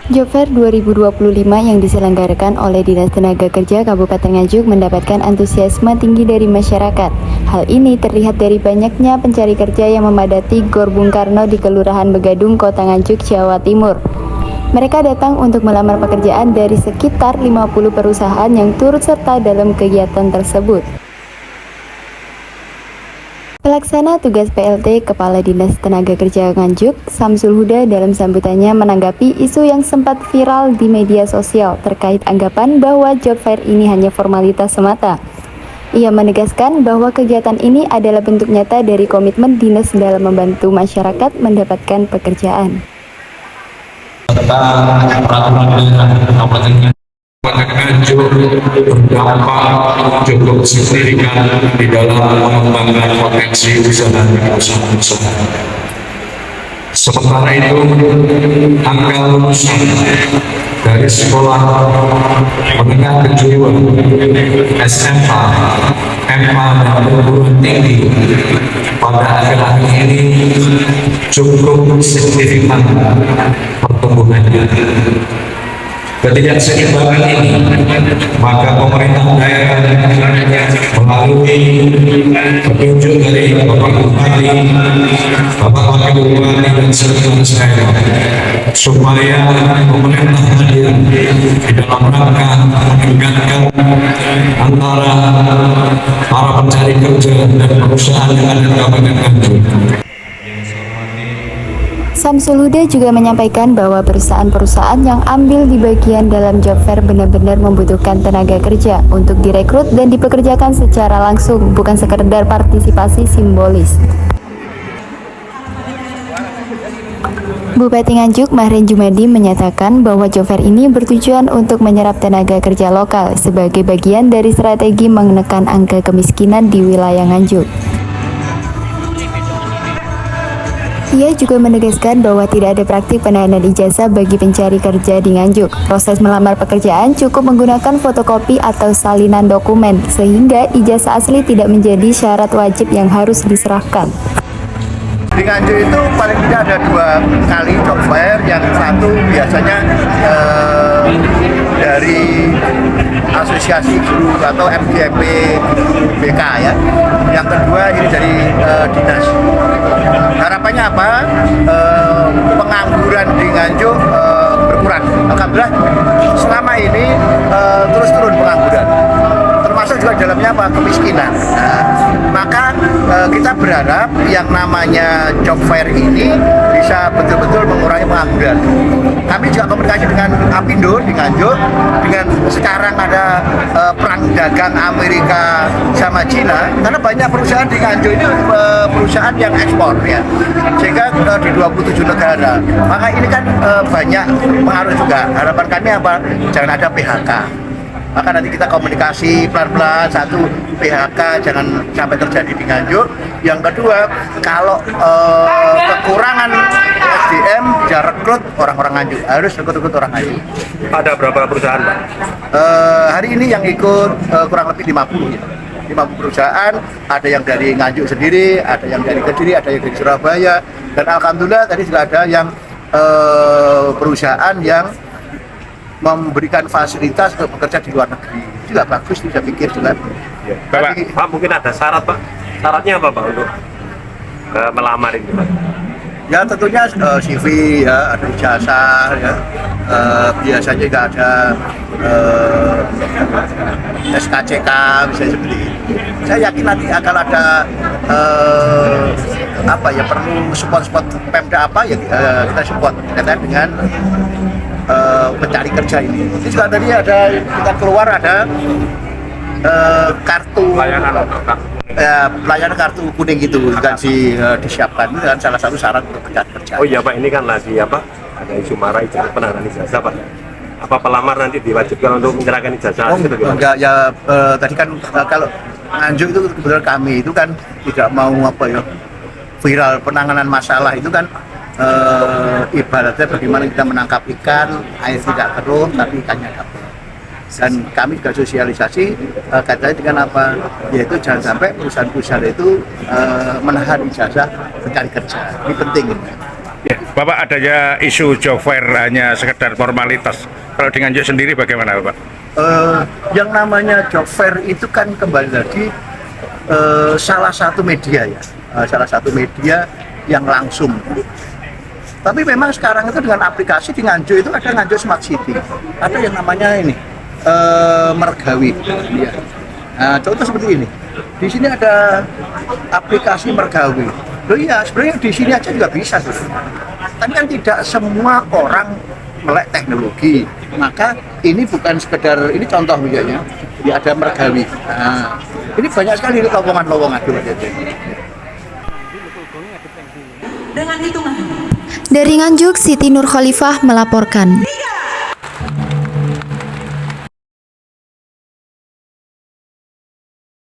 Job Fair 2025 yang diselenggarakan oleh Dinas Tenaga Kerja Kabupaten Nganjuk mendapatkan antusiasme tinggi dari masyarakat. Hal ini terlihat dari banyaknya pencari kerja yang memadati Gor Bung Karno di Kelurahan Begadung, Kota Nganjuk, Jawa Timur. Mereka datang untuk melamar pekerjaan dari sekitar 50 perusahaan yang turut serta dalam kegiatan tersebut. Pelaksana tugas PLT Kepala Dinas Tenaga Kerja Nganjuk, Samsul Huda dalam sambutannya menanggapi isu yang sempat viral di media sosial terkait anggapan bahwa job fair ini hanya formalitas semata. Ia menegaskan bahwa kegiatan ini adalah bentuk nyata dari komitmen dinas dalam membantu masyarakat mendapatkan pekerjaan. Tentang peraturan daerah Kabupaten Nganjuk berdampak cukup signifikan di dalam mengembangkan potensi usaha Sementara itu, angka lulusan dari sekolah menengah kejuruan, SMA, MA, dan perguruan tinggi pada akhir-akhir ini cukup signifikan pertumbuhannya. Ketidakseimbangan ini, maka pemerintah daerah melalui petunjuk dari Bapak Bupati, Bapak Wakil Bupati, dan sekretaris daerah, supaya pemerintah hadir di dalam rangka meningkatkan antara para pencari kerja dan perusahaan yang ada di Kabupaten Nganjuk. Samsul Huda juga menyampaikan bahwa perusahaan-perusahaan yang ambil di bagian dalam job fair benar-benar membutuhkan tenaga kerja untuk direkrut dan dipekerjakan secara langsung, bukan sekedar partisipasi simbolis. Bupati Nganjuk, Mahren Jumadi, menyatakan bahwa job fair ini bertujuan untuk menyerap tenaga kerja lokal sebagai bagian dari strategi menekan angka kemiskinan di wilayah Nganjuk. Ia juga menegaskan bahwa tidak ada praktik penandanan ijazah bagi pencari kerja di Nganjuk. Proses melamar pekerjaan cukup menggunakan fotokopi atau salinan dokumen, sehingga ijazah asli tidak menjadi syarat wajib yang harus diserahkan. Di Nganjuk itu paling tidak ada 2 kali job fair, yang satu biasanya dari asosiasi guru atau FGMP BK ya. Yang kedua ini dari dinas. Harapannya apa? Pengangguran di Nganjuk berkurang. Alhamdulillah selama ini terus turun pengangguran. Termasuk juga dalamnya apa? Kemiskinan. Nah, maka kita berharap yang namanya job fair ini bisa betul-betul mengurangi pengangguran. Kami juga komunikasi dengan Apindo di Nganjuk, dengan sekarang ada perang dagang Amerika sama Cina, karena banyak perusahaan di Nganjuk ini perusahaan yang ekspor ya, sehingga di 27 negara. Maka ini kan banyak pengaruh juga. Harapan kami apa? Jangan ada PHK. Maka nanti kita komunikasi pelan-pelan, satu PHK jangan sampai terjadi di Nganjuk. Yang kedua, kalau kekurangan SDM bisa rekrut orang-orang Nganjuk, harus rekrut orang Nganjuk. Ada berapa perusahaan, Pak? Hari ini yang ikut kurang lebih 50 ya. 50 perusahaan, ada yang dari Nganjuk sendiri, ada yang dari Kediri, ada yang dari Surabaya, dan alhamdulillah tadi juga ada yang perusahaan yang memberikan fasilitas untuk bekerja di luar negeri. Itu juga bagus, bisa pikir juga. Ya. Pak, mungkin ada syarat, Pak. Syaratnya apa, Pak, untuk melamar ini, Pak? Ya tentunya CV ya, ada ijazah ya. Biasanya juga ada SKCK misalnya seperti itu. Saya yakin nanti akan ada perlu support Pemda apa ya, kita support terkait dengan pencari kerja ini. Ini juga tadi ada, kita keluar ada kartu pelayanan kartu kuning gitu kan disiapkan. Itu kan salah satu syarat untuk pencari kerja. Oh iya, Pak, ini kan lagi apa? Ada isu marah ijazah penandanan ijazah, Pak. Apa pelamar nanti diwajibkan untuk menyerahkan ijazah? Oh enggak ya, tadi kan kalau Nganjuk itu kebetulan kami itu kan tidak mau viral penanganan masalah itu kan. Ibaratnya bagaimana kita menangkap ikan, air tidak keruh tapi ikannya dapat. Dan kami juga sosialisasi kaitannya dengan apa, yaitu jangan sampai perusahaan-perusahaan itu menahan ijazah pencari kerja. Ini penting. Ya. Bapak adanya isu job fair hanya sekedar formalitas. Kalau di Nganjuk sendiri bagaimana Bapak? Yang namanya job fair itu kan kembali lagi salah satu media ya, salah satu media yang langsung. Tapi memang sekarang itu dengan aplikasi di Nganjuk itu ada Nganjuk Smart City, ada yang namanya ini Mergawi. Ya. Nah, contoh seperti ini. Di sini ada aplikasi Mergawi. Loh iya, sebenarnya di sini aja juga bisa sih. Tapi kan tidak semua orang melek teknologi. Maka ini bukan sekedar, ini contoh misalnya, ya ada Mergawi. Nah, ini banyak sekali lowongan-lowongan. Dari Nganjuk, Siti Nur Khalifah melaporkan.